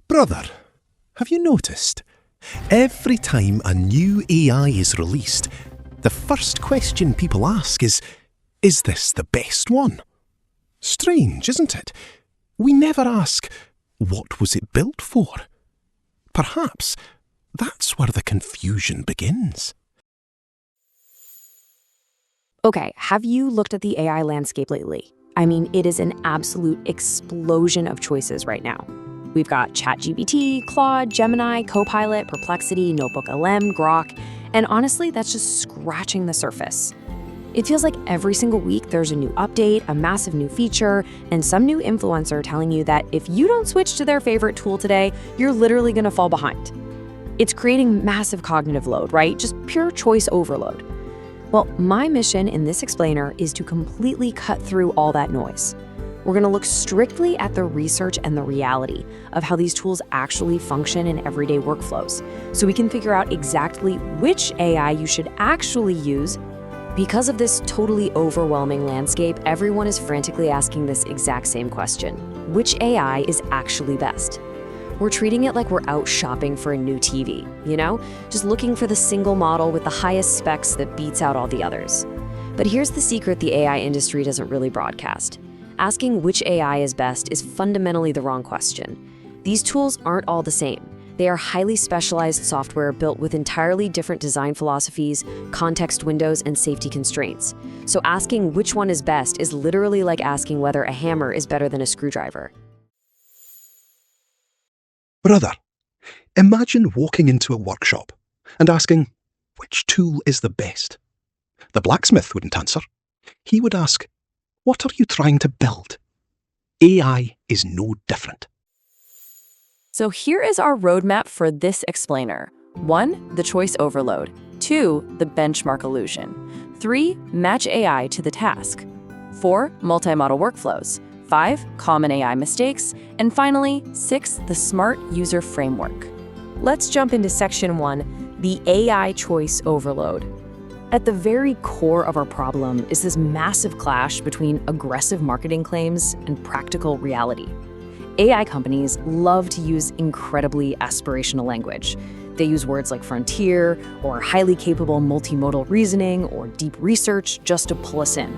Brother, have you noticed? Every time a new AI is released, the first question people ask is this the best one? Strange, isn't it? We never ask, what was it built for? Perhaps that's where the confusion begins. Okay, have you looked at the AI landscape lately? I mean, it is an absolute explosion of choices right now. We've got ChatGPT, Claude, Gemini, Copilot, Perplexity, NotebookLM, Grok, and honestly, that's just scratching the surface. It feels like every single week there's a new update, a massive new feature, and some new influencer telling you that if you don't switch to their favorite tool today, you're literally gonna fall behind. It's creating massive cognitive load, right? Just pure choice overload. Well, my mission in this explainer is to completely cut through all that noise. We're gonna look strictly at the research and the reality of how these tools actually function in everyday workflows, so we can figure out exactly which AI you should actually use. Because of this totally overwhelming landscape, everyone is frantically asking this exact same question: which AI is actually best? We're treating it like we're out shopping for a new TV, just looking for the single model with the highest specs that beats out all the others. But here's the secret the AI industry doesn't really broadcast. Asking which AI is best is fundamentally the wrong question. These tools aren't all the same. They are highly specialized software built with entirely different design philosophies, context windows, and safety constraints. So asking which one is best is literally like asking whether a hammer is better than a screwdriver. Brother, imagine walking into a workshop and asking, which tool is the best? The blacksmith wouldn't answer. He would ask, what are you trying to build? AI is no different. So here is our roadmap for this explainer. 1. The choice overload. 2. The benchmark illusion. 3. Match AI to the task. 4. Multi-model workflows. 5. Common AI mistakes. And finally, 6. The smart user framework. Let's jump into section 1, the AI choice overload. At the very core of our problem is this massive clash between aggressive marketing claims and practical reality. AI companies love to use incredibly aspirational language. They use words like frontier, or highly capable multimodal reasoning, or deep research just to pull us in.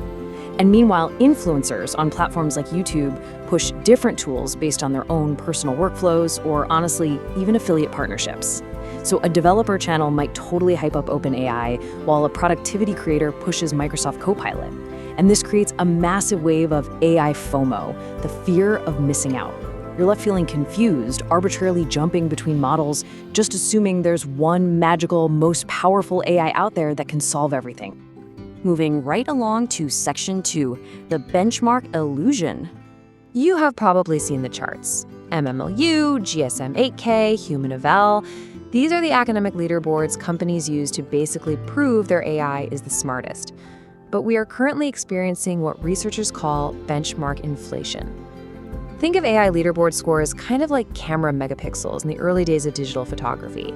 And meanwhile, influencers on platforms like YouTube push different tools based on their own personal workflows, or honestly, even affiliate partnerships. So a developer channel might totally hype up OpenAI, while a productivity creator pushes Microsoft Copilot. And this creates a massive wave of AI FOMO, the fear of missing out. You're left feeling confused, arbitrarily jumping between models, just assuming there's one magical, most powerful AI out there that can solve everything. Moving right along to section 2, the benchmark illusion. You have probably seen the charts. MMLU, GSM-8K, Human Eval. These are the academic leaderboards companies use to basically prove their AI is the smartest. But we are currently experiencing what researchers call benchmark inflation. Think of AI leaderboard scores kind of like camera megapixels in the early days of digital photography.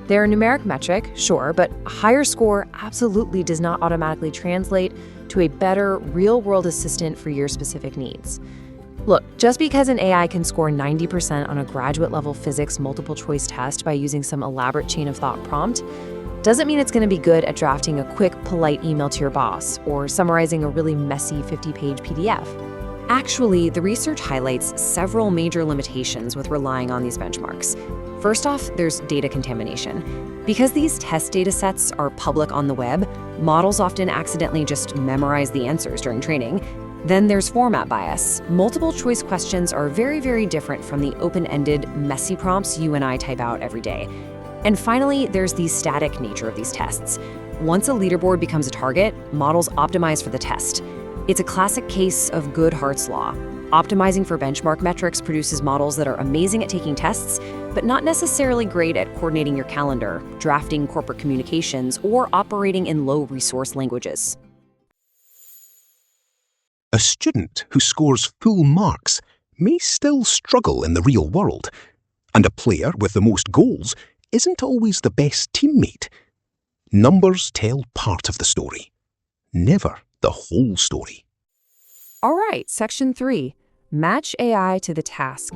They're a numeric metric, sure, but a higher score absolutely does not automatically translate to a better real-world assistant for your specific needs. Look, just because an AI can score 90% on a graduate-level physics multiple-choice test by using some elaborate chain-of-thought prompt, doesn't mean it's going to be good at drafting a quick, polite email to your boss or summarizing a really messy 50-page PDF. Actually, the research highlights several major limitations with relying on these benchmarks. First off, there's data contamination. Because these test data sets are public on the web, models often accidentally just memorize the answers during training. Then there's format bias. Multiple choice questions are very, very different from the open-ended, messy prompts you and I type out every day. And finally, there's the static nature of these tests. Once a leaderboard becomes a target, models optimize for the test. It's a classic case of Goodhart's law. Optimizing for benchmark metrics produces models that are amazing at taking tests, but not necessarily great at coordinating your calendar, drafting corporate communications, or operating in low-resource languages. A student who scores full marks may still struggle in the real world, and a player with the most goals isn't always the best teammate. Numbers tell part of the story, never the whole story. All right, section 3, match AI to the task.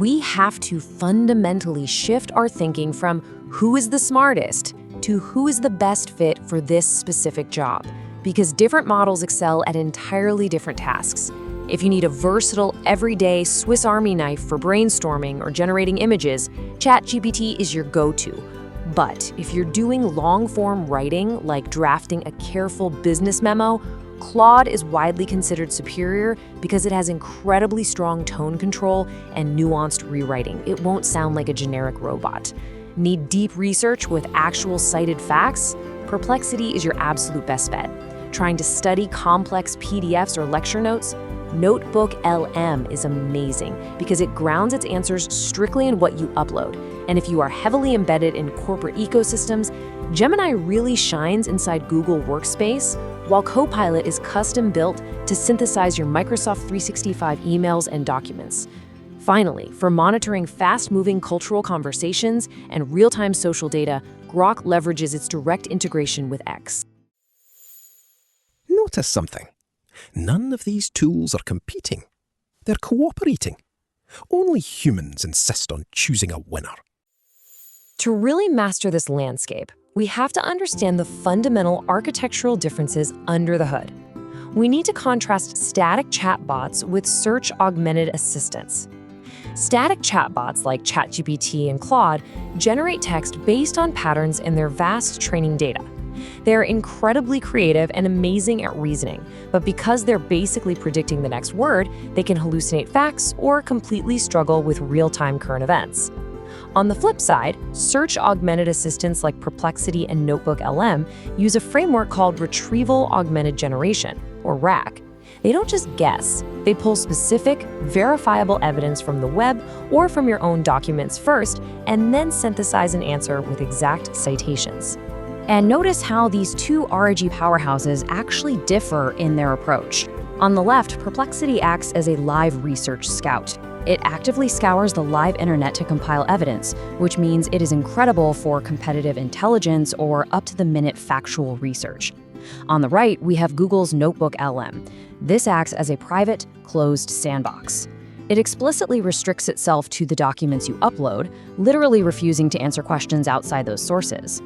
We have to fundamentally shift our thinking from who is the smartest to who is the best fit for this specific job, because different models excel at entirely different tasks. If you need a versatile, everyday Swiss Army knife for brainstorming or generating images, ChatGPT is your go-to. But if you're doing long-form writing, like drafting a careful business memo, Claude is widely considered superior because it has incredibly strong tone control and nuanced rewriting. It won't sound like a generic robot. Need deep research with actual cited facts? Perplexity is your absolute best bet. Trying to study complex PDFs or lecture notes? NotebookLM is amazing because it grounds its answers strictly in what you upload. And if you are heavily embedded in corporate ecosystems, Gemini really shines inside Google Workspace, while Copilot is custom built to synthesize your Microsoft 365 emails and documents. Finally, for monitoring fast-moving cultural conversations and real-time social data, Grok leverages its direct integration with X. Notice something. None of these tools are competing. They're cooperating. Only humans insist on choosing a winner. To really master this landscape, we have to understand the fundamental architectural differences under the hood. We need to contrast static chatbots with search-augmented assistants. Static chatbots like ChatGPT and Claude generate text based on patterns in their vast training data. They're incredibly creative and amazing at reasoning, but because they're basically predicting the next word, they can hallucinate facts or completely struggle with real-time current events. On the flip side, search-augmented assistants like Perplexity and NotebookLM use a framework called Retrieval Augmented Generation, or RAG. They don't just guess, they pull specific, verifiable evidence from the web or from your own documents first, and then synthesize an answer with exact citations. And notice how these two RAG powerhouses actually differ in their approach. On the left, Perplexity acts as a live research scout. It actively scours the live internet to compile evidence, which means it is incredible for competitive intelligence or up-to-the-minute factual research. On the right, we have Google's NotebookLM. This acts as a private, closed sandbox. It explicitly restricts itself to the documents you upload, literally refusing to answer questions outside those sources.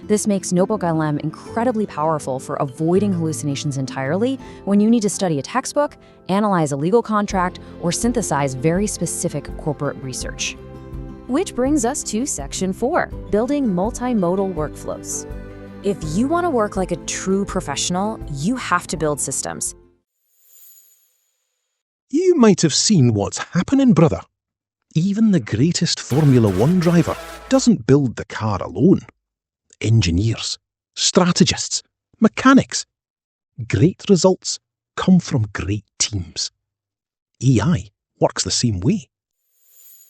This makes NotebookLM incredibly powerful for avoiding hallucinations entirely when you need to study a textbook, analyze a legal contract, or synthesize very specific corporate research. Which brings us to Section 4, building multimodal workflows. If you want to work like a true professional, you have to build systems. You might have seen what's happening, brother. Even the greatest Formula One driver doesn't build the car alone. Engineers, strategists, mechanics. Great results come from great teams. AI works the same way.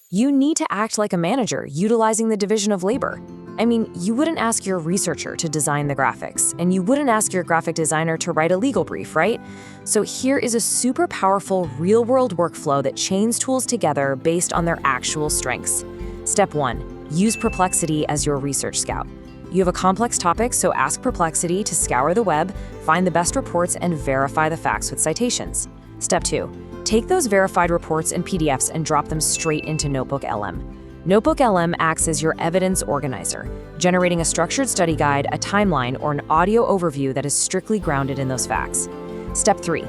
You need to act like a manager, utilizing the division of labor. I mean, you wouldn't ask your researcher to design the graphics, and you wouldn't ask your graphic designer to write a legal brief, right? So here is a super powerful real-world workflow that chains tools together based on their actual strengths. Step 1, use Perplexity as your research scout. You have a complex topic, so ask Perplexity to scour the web, find the best reports, and verify the facts with citations. Step 2, take those verified reports and PDFs and drop them straight into NotebookLM. NotebookLM acts as your evidence organizer, generating a structured study guide, a timeline, or an audio overview that is strictly grounded in those facts. Step 3,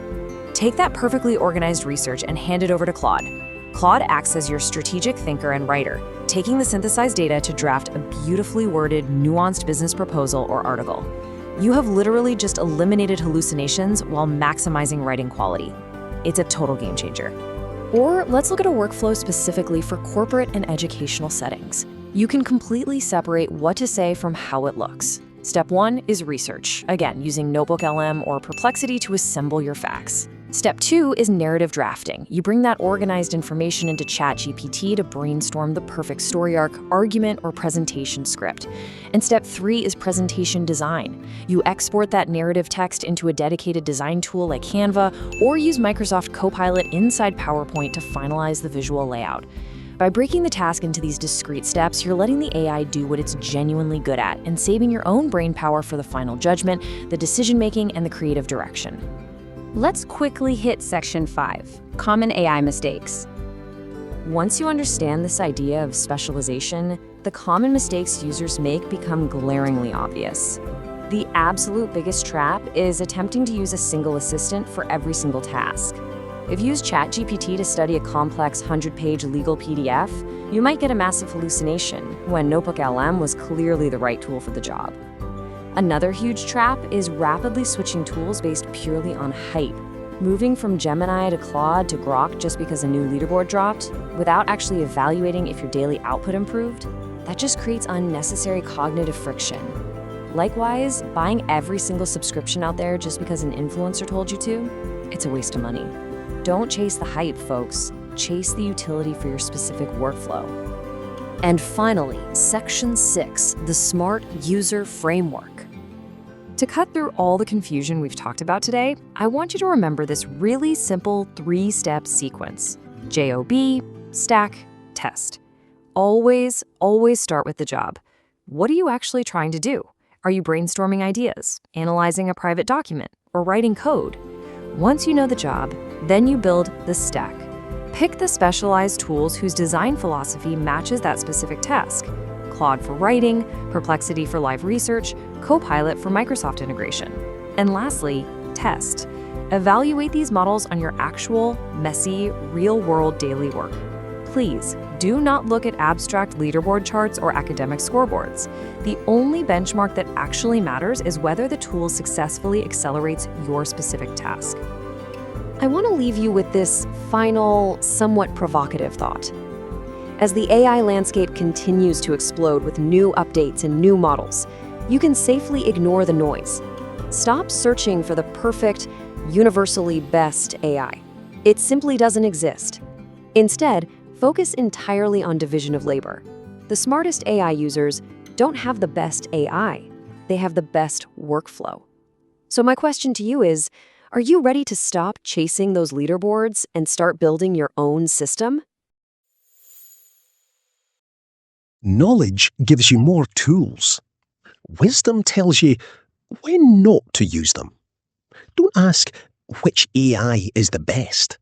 take that perfectly organized research and hand it over to Claude. Claude acts as your strategic thinker and writer, taking the synthesized data to draft a beautifully worded, nuanced business proposal or article. You have literally just eliminated hallucinations while maximizing writing quality. It's a total game changer. Or let's look at a workflow specifically for corporate and educational settings. You can completely separate what to say from how it looks. Step 1 is research, again, using NotebookLM or Perplexity to assemble your facts. Step 2 is narrative drafting. You bring that organized information into ChatGPT to brainstorm the perfect story arc, argument, or presentation script. And step 3 is presentation design. You export that narrative text into a dedicated design tool like Canva, or use Microsoft Copilot inside PowerPoint to finalize the visual layout. By breaking the task into these discrete steps, you're letting the AI do what it's genuinely good at and saving your own brain power for the final judgment, the decision-making, and the creative direction. Let's quickly hit Section 5, Common AI Mistakes. Once you understand this idea of specialization, the common mistakes users make become glaringly obvious. The absolute biggest trap is attempting to use a single assistant for every single task. If you use ChatGPT to study a complex 100-page legal PDF, you might get a massive hallucination when NotebookLM was clearly the right tool for the job. Another huge trap is rapidly switching tools based purely on hype. Moving from Gemini to Claude to Grok just because a new leaderboard dropped, without actually evaluating if your daily output improved, that just creates unnecessary cognitive friction. Likewise, buying every single subscription out there just because an influencer told you to, it's a waste of money. Don't chase the hype, folks. Chase the utility for your specific workflow. And finally, Section 6, the Smart User Framework. To cut through all the confusion we've talked about today, I want you to remember this really simple 3-step sequence. JOB, stack, test. Always, always start with the job. What are you actually trying to do? Are you brainstorming ideas, analyzing a private document, or writing code? Once you know the job, then you build the stack. Pick the specialized tools whose design philosophy matches that specific task. Claude for writing, Perplexity for live research, Copilot for Microsoft integration. And lastly, test. Evaluate these models on your actual, messy, real-world daily work. Please, do not look at abstract leaderboard charts or academic scoreboards. The only benchmark that actually matters is whether the tool successfully accelerates your specific task. I want to leave you with this final, somewhat provocative thought. As the AI landscape continues to explode with new updates and new models, you can safely ignore the noise. Stop searching for the perfect, universally best AI. It simply doesn't exist. Instead, focus entirely on division of labor. The smartest AI users don't have the best AI. They have the best workflow. So my question to you is, are you ready to stop chasing those leaderboards and start building your own system? Knowledge gives you more tools. Wisdom tells you when not to use them. Don't ask which AI is the best.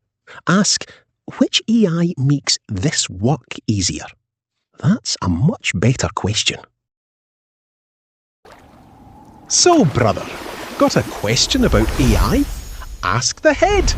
Ask which AI makes this work easier. That's a much better question. So, brother, got a question about AI? Ask the head.